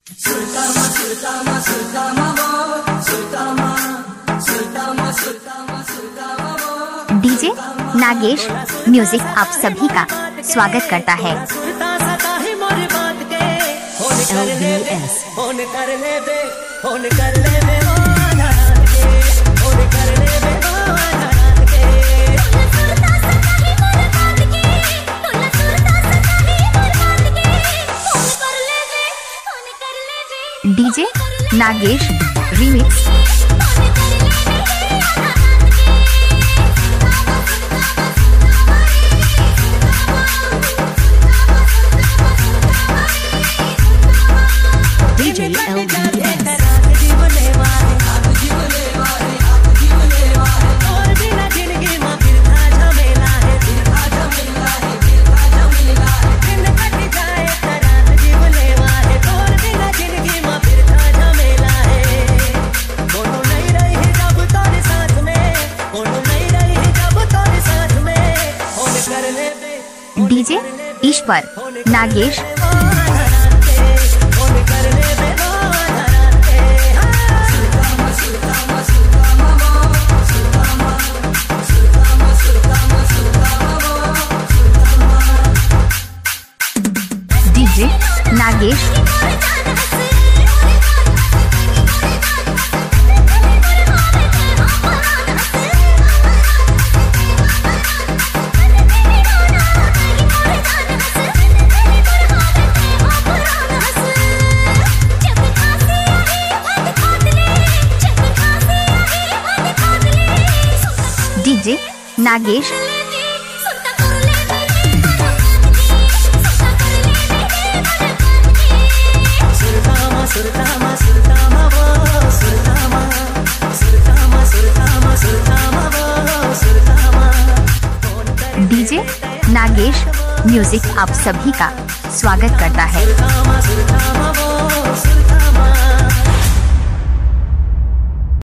DJ Nagesh music आप सभी का स्वागत करता है। DJ Nagesh remix. डीजे ईश्वर Nagesh. DJ Nagesh. DJ Nagesh. DJ Nagesh music आप सभी का स्वागत करता है।